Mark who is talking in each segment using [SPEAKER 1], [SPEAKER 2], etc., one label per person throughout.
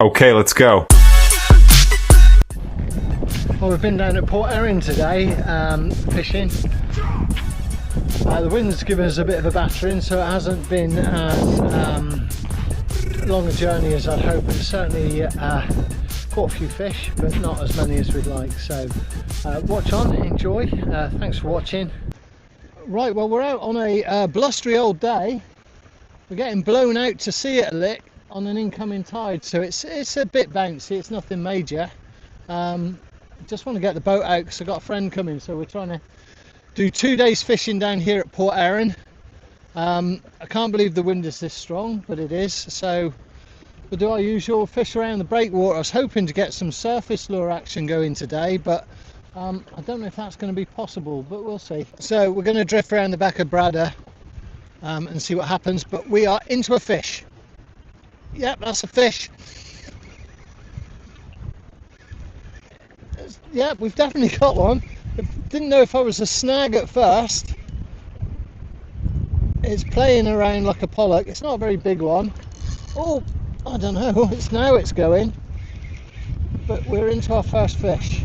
[SPEAKER 1] Okay, let's go.
[SPEAKER 2] Well, we've been down at Port Erin today, fishing. The wind's given us a bit of a battering, so it hasn't been as long a journey as I'd hoped. It's certainly caught a few fish, but not as many as we'd like. So watch on, enjoy. Thanks for watching. Right, well, we're out on a blustery old day. We're getting blown out to sea at a lick on an incoming tide, so it's a bit bouncy. It's nothing major. Just want to get the boat out because I've got a friend coming, so we're trying to do 2 days fishing down here at Port Erin. I can't believe the wind is this strong, but it is. So we'll do our usual fish around the breakwater. I was hoping to get some surface lure action going today, but I don't know if that's going to be possible, but we'll see. So we're going to drift around the back of Bradda and see what happens, but we are into a fish. Yep, that's a fish. Yeah, we've definitely got one. Didn't know if I was a snag at first. It's playing around like a pollock. It's not a very big one. Oh, I don't know. It's going. But we're into our first fish.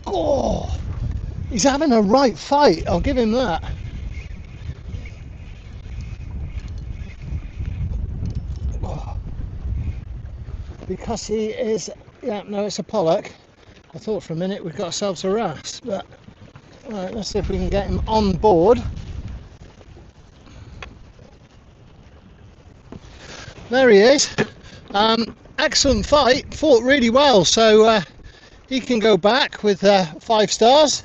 [SPEAKER 2] Oh, he's having a right fight. I'll give him that. Because he is, yeah, no, it's a pollock. I thought for a minute we've got ourselves a wrasse, but right, let's see if we can get him on board. There he is. Excellent fight, fought really well, so he can go back with 5 stars.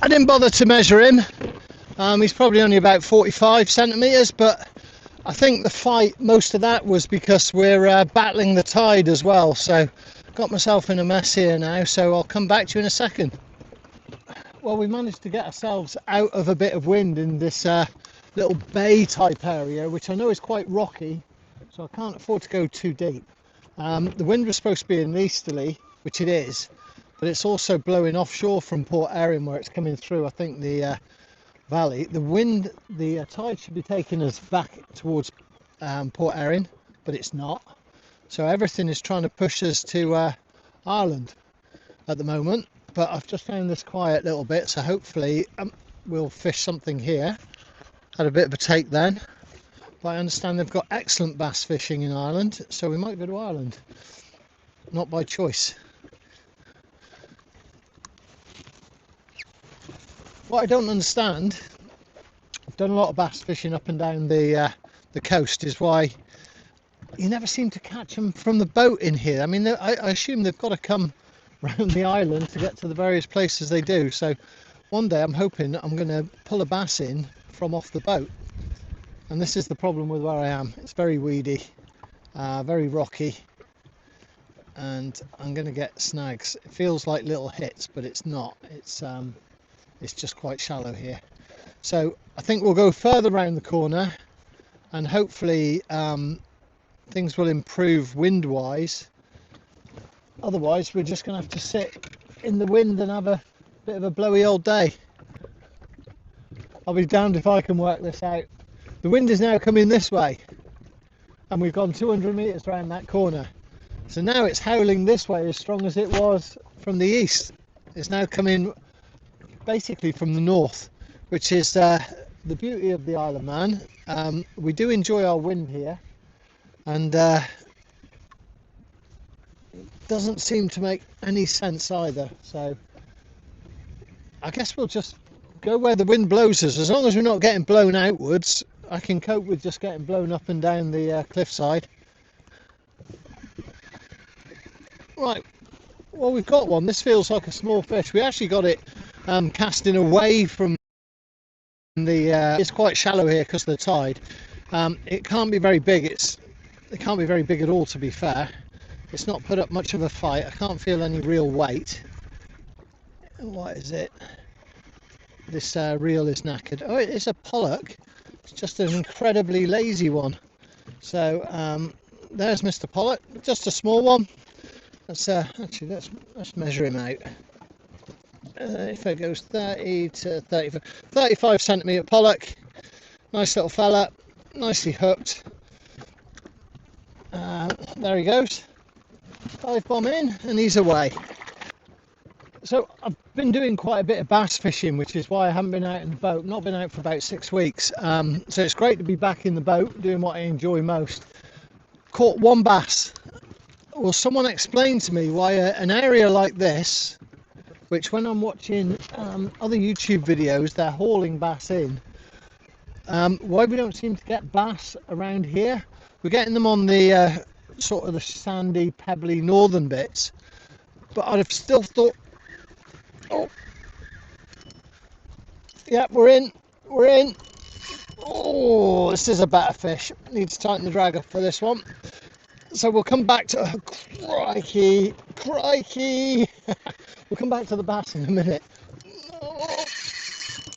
[SPEAKER 2] I didn't bother to measure him. He's probably only about 45 centimetres, but I think the fight, most of that was because we're battling the tide as well. So got myself in a mess here now, so I'll come back to you in a second. Well, we managed to get ourselves out of a bit of wind in this little bay type area, which I know is quite rocky, so I can't afford to go too deep. The wind was supposed to be an easterly, which it is, but it's also blowing offshore from Port Erin where it's coming through, I think, the valley. The tide should be taking us back towards Port Erin, but it's not. So everything is trying to push us to Ireland at the moment. But I've just found this quiet little bit, so hopefully we'll fish something here. Had a bit of a take then, but I understand they've got excellent bass fishing in Ireland, so we might go to Ireland. Not by choice. What I don't understand, I've done a lot of bass fishing up and down the coast, is why you never seem to catch them from the boat in here. I mean, I assume they've got to come round the island to get to the various places they do. So one day I'm hoping I'm going to pull a bass in from off the boat. And this is the problem with where I am. It's very weedy, very rocky, and I'm going to get snags. It feels like little hits, but it's not. It's just quite shallow here. So I think we'll go further around the corner and hopefully things will improve wind wise. Otherwise we're just going to have to sit in the wind and have a bit of a blowy old day. I'll be damned if I can work this out. The wind is now coming this way and we've gone 200 metres around that corner. So now it's howling this way as strong as it was from the east. It's now coming basically from the north, which is the beauty of the Isle of Man. We do enjoy our wind here, and it doesn't seem to make any sense either. So I guess we'll just go where the wind blows us. As long as we're not getting blown outwards, I can cope with just getting blown up and down the cliffside. Right, well, we've got one. This feels like a small fish. We actually got it casting away from the it's quite shallow here because of the tide. It can't be very big. It can't be very big at all, to be fair. It's not put up much of a fight. I can't feel any real weight. What is it? This reel is knackered. Oh, it is a pollock. It's just an incredibly lazy one. So there's Mr. Pollock, just a small one. Let's actually let's measure him out. if it goes 30 to 35 centimetre pollock. Nice little fella, nicely hooked. There he goes. Dive bomb in, and he's away. So I've been doing quite a bit of bass fishing, which is why I haven't been out in the boat. Not been out for about 6 weeks. So it's great to be back in the boat, doing what I enjoy most. Caught one bass. Well, someone explained to me why an area like this, which when I'm watching other YouTube videos, they're hauling bass in, why we don't seem to get bass around here. We're getting them on the sort of the sandy, pebbly northern bits, but I'd have still thought, oh, yeah, we're in. Oh, this is a better fish. Need to tighten the drag up for this one. So we'll come back to, crikey. We'll come back to the bass in a minute.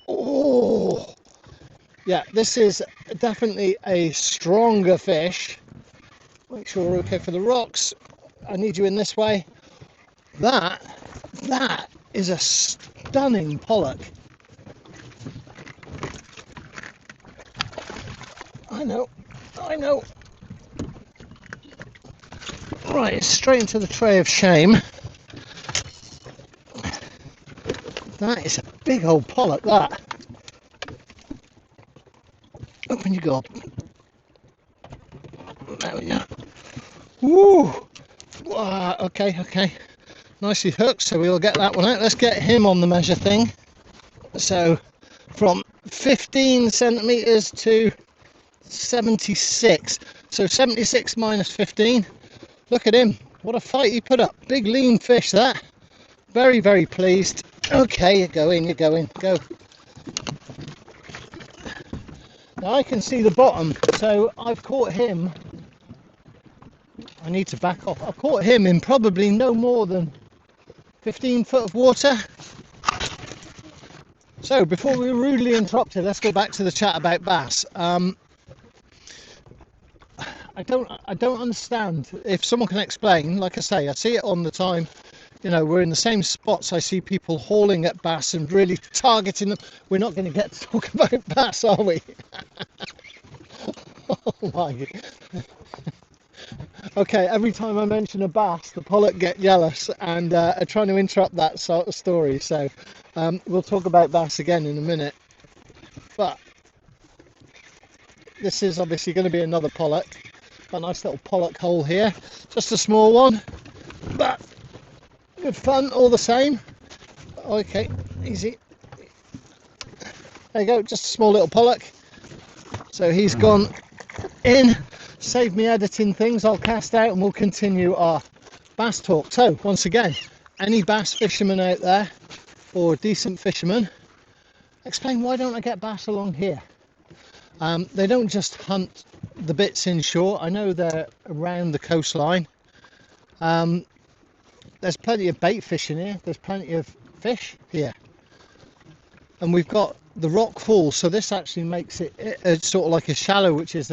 [SPEAKER 2] Oh, yeah, this is definitely a stronger fish. Make sure we're okay for the rocks. I need you in this way. That is a stunning pollock. I know. Right, it's straight into the tray of shame. That is a big old pollock, that. Open your gob. There we go. Woo! Okay. Nicely hooked, so we'll get that one out. Let's get him on the measure thing. So, from 15 centimetres to 76. So 76 minus 15. Look at him. What a fight he put up. Big lean fish, that. Very, very pleased. Okay, you're going. Go. Now I can see the bottom, so I've caught him. I need to back off. I've caught him in probably no more than 15 foot of water. So before we were rudely interrupted, let's go back to the chat about bass. I don't understand. If someone can explain, like I say, I see it on the time. You know, we're in the same spots. I see people hauling at bass and really targeting them. We're not going to get to talk about bass, are we? Oh my. Okay, every time I mention a bass, the pollock get jealous and are trying to interrupt that sort of story. So we'll talk about bass again in a minute. But this is obviously going to be another pollock. A nice little pollock hole here. Just a small one, but good fun all the same. Okay, easy. There you go, just a small little pollock. So he's gone in. Save me editing things. I'll cast out and we'll continue our bass talk. So once again, any bass fishermen out there or decent fishermen, explain why don't I get bass along here? They don't just hunt the bits inshore. I know they're around the coastline. There's plenty of bait fishing here. There's plenty of fish here. And we've got the rock fall, so this actually makes it sort of like a shallow, which is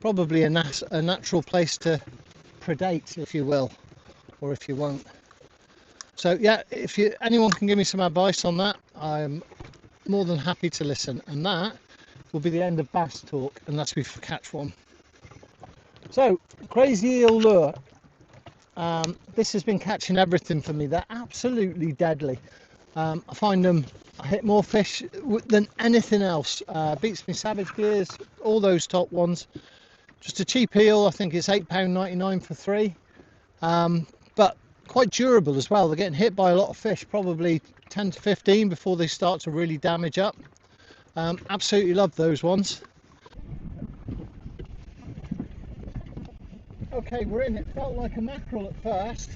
[SPEAKER 2] probably a natural place to predate, if you will, or if you won't. So yeah, if anyone can give me some advice on that, I'm more than happy to listen. And that will be the end of bass talk unless we catch one. So, crazy eel lure. This has been catching everything for me. They're absolutely deadly. I find them, I hit more fish than anything else. Beats me Savage Gears, all those top ones. Just a cheap eel. I think it's £8.99 for 3. But quite durable as well. They're getting hit by a lot of fish, probably 10 to 15 before they start to really damage up. Absolutely love those ones. Okay, we're in. It felt like a mackerel at first.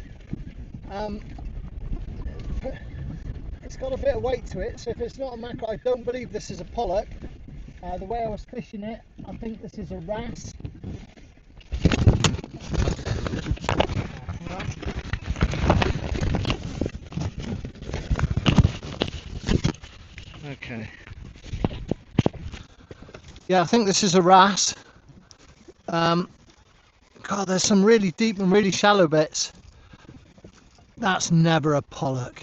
[SPEAKER 2] It's got a bit of weight to it, so if it's not a mackerel, I don't believe this is a pollock. The way I was fishing it, I think this is a wrasse. Okay. Yeah, I think this is a wrasse. God, there's some really deep and really shallow bits. That's never a pollock.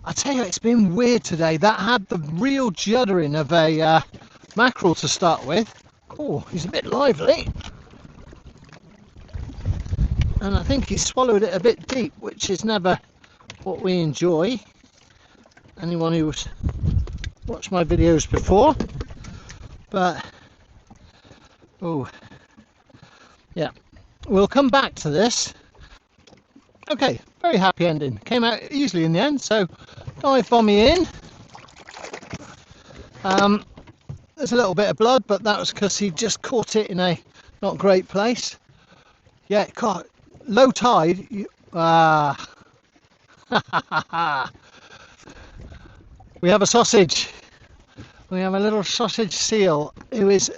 [SPEAKER 2] I tell you, it's been weird today. That had the real juddering of a mackerel to start with. Oh, he's a bit lively. And I think he swallowed it a bit deep, which is never what we enjoy. Anyone who's watched my videos before. But, oh, yeah. We'll come back to this. Okay, very happy ending. Came out easily in the end, so dive bommy in. There's a little bit of blood, but that was because he just caught it in a not great place. Yeah, caught low tide. We have a sausage. We have a little sausage seal who is,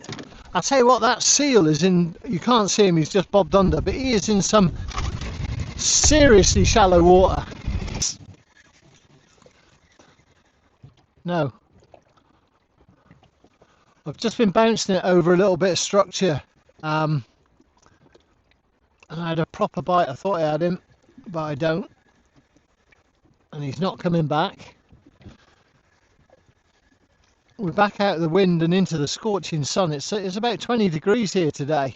[SPEAKER 2] I'll tell you what, that seal is in, you can't see him, he's just bobbed under, but he is in some seriously shallow water. No. I've just been bouncing it over a little bit of structure. And I had a proper bite. I thought I had him, but I don't. And he's not coming back. We're back out of the wind and into the scorching sun. It's about 20 degrees here today.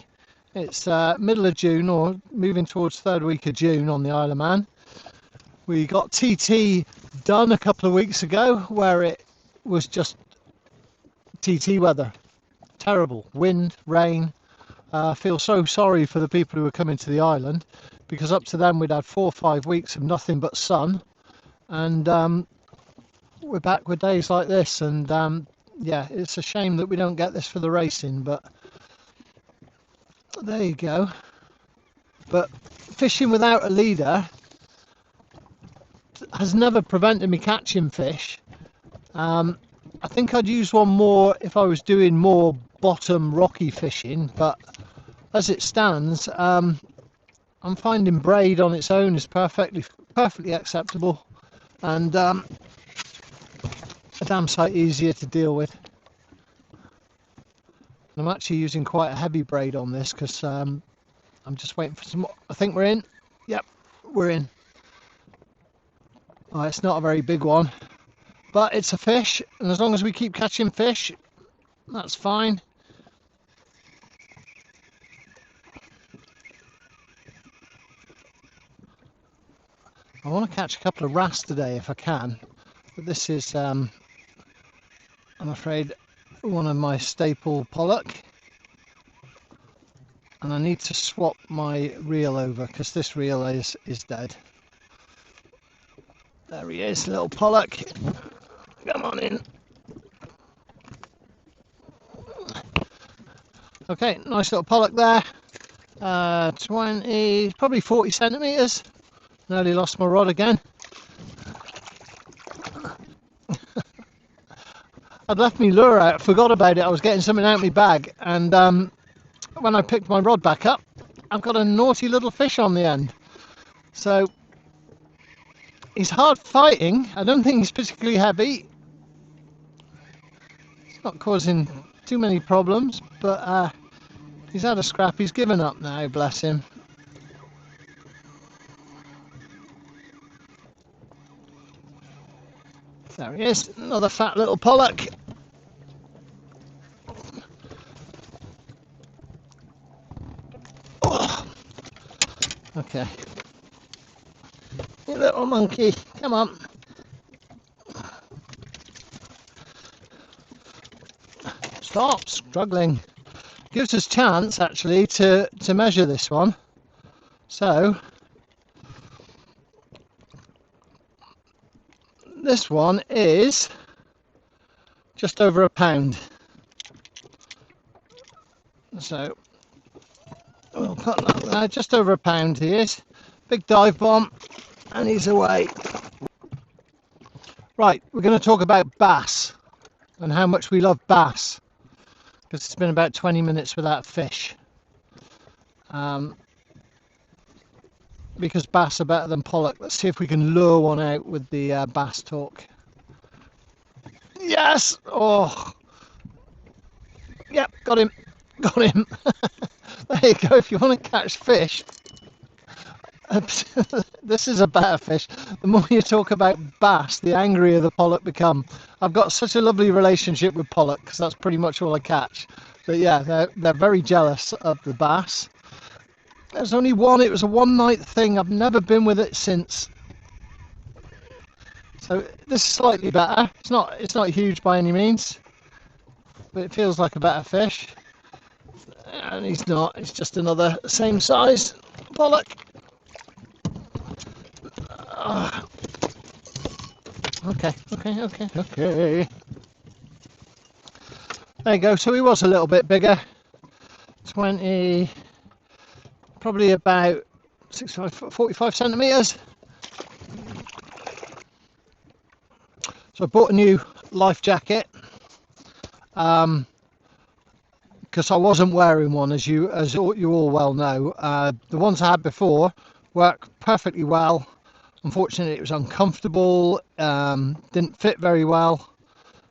[SPEAKER 2] It's middle of June, or moving towards third week of June on the Isle of Man. We got TT done a couple of weeks ago, where it was just TT weather. Terrible wind, rain. I feel so sorry for the people who were coming to the island, because up to then we'd had 4 or 5 weeks of nothing but sun, and we're back with days like this. And yeah, it's a shame that we don't get this for the racing, but there you go. But fishing without a leader has never prevented me catching fish. I think I'd use one more if I was doing more bottom rocky fishing, but as it stands, I'm finding braid on its own is perfectly acceptable, and a damn sight easier to deal with. I'm actually using quite a heavy braid on this because I'm just waiting for some more. I think we're in. Yep, we're in. Oh, it's not a very big one, but it's a fish, and as long as we keep catching fish, that's fine. I want to catch a couple of wrasse today if I can, but this is, I'm afraid, one of my staple pollock, and I need to swap my reel over because this reel is dead. There he is, little pollock. Come on in. Okay, nice little pollock there. 20, probably 40 centimetres. Nearly lost my rod again. I'd left my lure out, forgot about it. I was getting something out of my bag, and when I picked my rod back up, I've got a naughty little fish on the end. So he's hard fighting. I don't think he's particularly heavy. It's not causing too many problems, but he's had a scrap. He's given up now, bless him. There he is, another fat little pollock. Oh. Okay. You little monkey, come on. Stop struggling. Gives us chance actually to measure this one. So this one is just over a pound. So we'll put that there, just over a pound he is. Big dive bomb, and he's away. Right, we're going to talk about bass and how much we love bass, because it's been about 20 minutes without fish. Because bass are better than pollock. Let's see if we can lure one out with the bass talk. Yes! Oh! Yep, got him. Got him. There you go. If you want to catch fish, This is a better fish. The more you talk about bass, the angrier the pollock become. I've got such a lovely relationship with pollock because that's pretty much all I catch. But yeah, they're very jealous of the bass. There's only one. It was a one-night thing. I've never been with it since. So this is slightly better. It's not huge by any means, but it feels like a better fish. And he's not. It's just another same size pollock. Okay. There you go. So he was a little bit bigger. 20, probably about 45 centimeters. So I bought a new life jacket because I wasn't wearing one, as you all well know. The ones I had before worked perfectly well. Unfortunately, it was uncomfortable, didn't fit very well.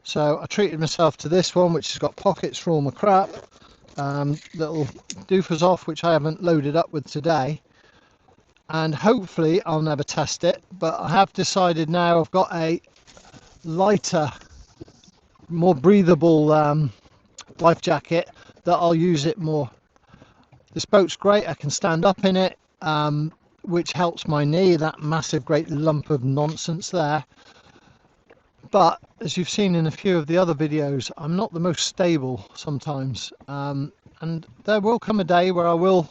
[SPEAKER 2] So I treated myself to this one, which has got pockets for all my crap, little doofers off, which I haven't loaded up with today. And hopefully I'll never test it, but I have decided now I've got a lighter, more breathable life jacket that I'll use it more. This boat's great. I can stand up in it, which helps my knee, that massive great lump of nonsense there. But as you've seen in a few of the other videos, I'm not the most stable sometimes, and there will come a day where I will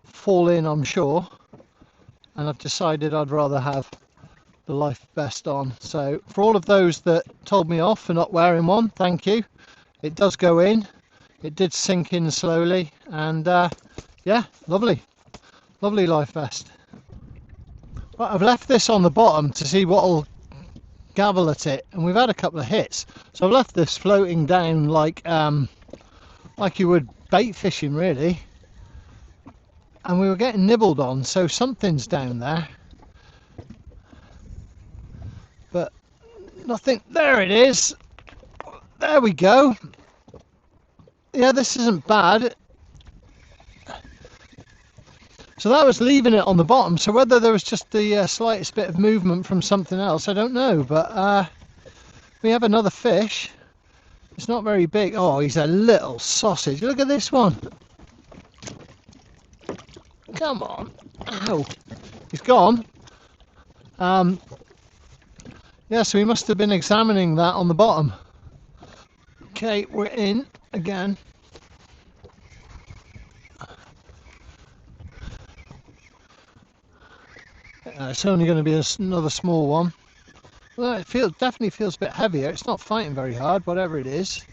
[SPEAKER 2] fall in, I'm sure, and I've decided I'd rather have the life vest on. So for all of those that told me off for not wearing one, thank you. It does go in. It did sink in slowly, and yeah, lovely life vest. Right, I've left this on the bottom to see what'll gabble at it, and we've had a couple of hits. So I've left this floating down like you would bait fishing, really. And we were getting nibbled on, so something's down there. But nothing. There it is. There we go. Yeah, this isn't bad. So that was leaving it on the bottom. So whether there was just the slightest bit of movement from something else, I don't know. But we have another fish. It's not very big. Oh, he's a little sausage. Look at this one. Come on. Ow. He's gone. Yeah, so we must have been examining that on the bottom. Okay, we're in again. It's only going to be another small one. Well, it definitely feels a bit heavier. It's not fighting very hard, whatever it is.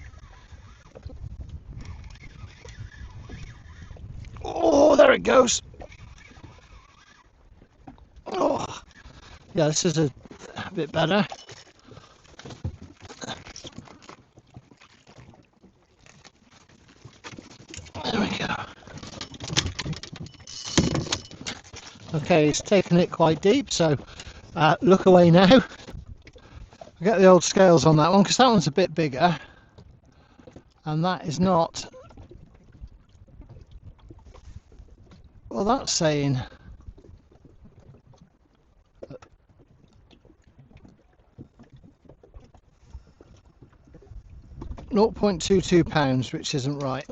[SPEAKER 2] Oh, there it goes. Oh, yeah, this is a bit better. There we go. Okay, it's taken it quite deep, so look away now. I'll get the old scales on that one because that one's a bit bigger, and that is not. Well, that's saying 0.22 pounds, which isn't right.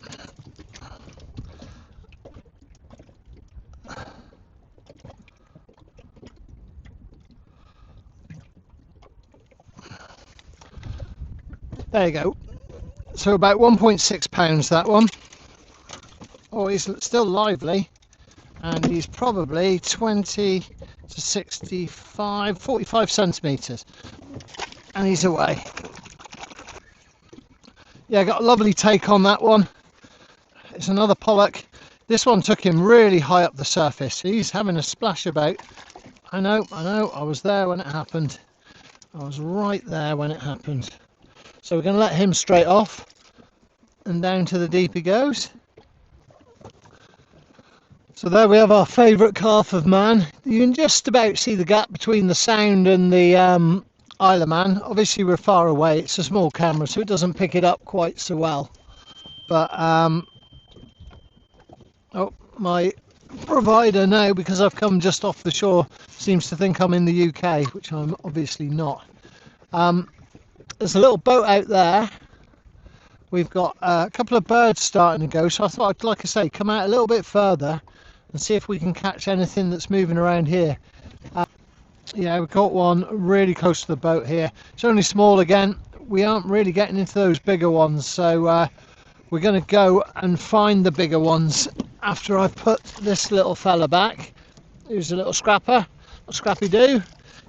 [SPEAKER 2] There you go. So about 1.6 pounds, that one. Oh, he's still lively, and he's probably 20 to 65, 45 centimeters, and he's away. Yeah, got a lovely take on that one. It's another pollock. This one took him really high up the surface. He's having a splash about. I know, I was there when it happened. I was right there when it happened. So we're going to let him straight off, and down to the deep he goes. So there we have our favourite calf of man. You can just about see the gap between the Sound and the Isle of Man. Obviously we're far away, it's a small camera, so it doesn't pick it up quite so well. But oh, my provider now, because I've come just off the shore, seems to think I'm in the UK, which I'm obviously not. There's a little boat out there. We've got a couple of birds starting to go, so I thought I'd, like I say, come out a little bit further and see if we can catch anything that's moving around here. Yeah, we caught one really close to the boat here. It's only small again. We aren't really getting into those bigger ones, so we're going to go and find the bigger ones after I've put this little fella back. Who's a little scrapper, a scrappy do.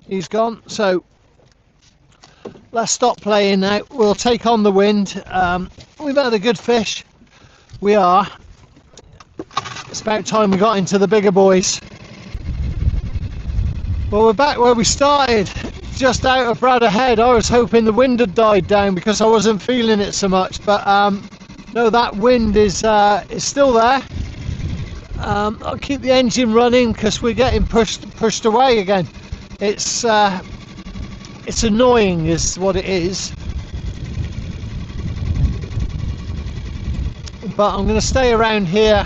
[SPEAKER 2] He's gone. So let's stop playing now. We'll take on the wind. We've had a good fish. We are. It's about time we got into the bigger boys. Well, we're back where we started, just out of Bradder Head. I was hoping the wind had died down because I wasn't feeling it so much, but no, that wind is still there. I'll keep the engine running because we're getting pushed away again. It's annoying is what it is, but I'm going to stay around here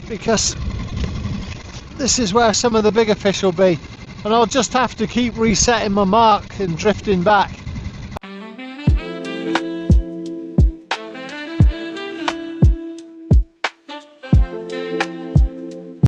[SPEAKER 2] because this is where some of the bigger fish will be, and I'll just have to keep resetting my mark and drifting back.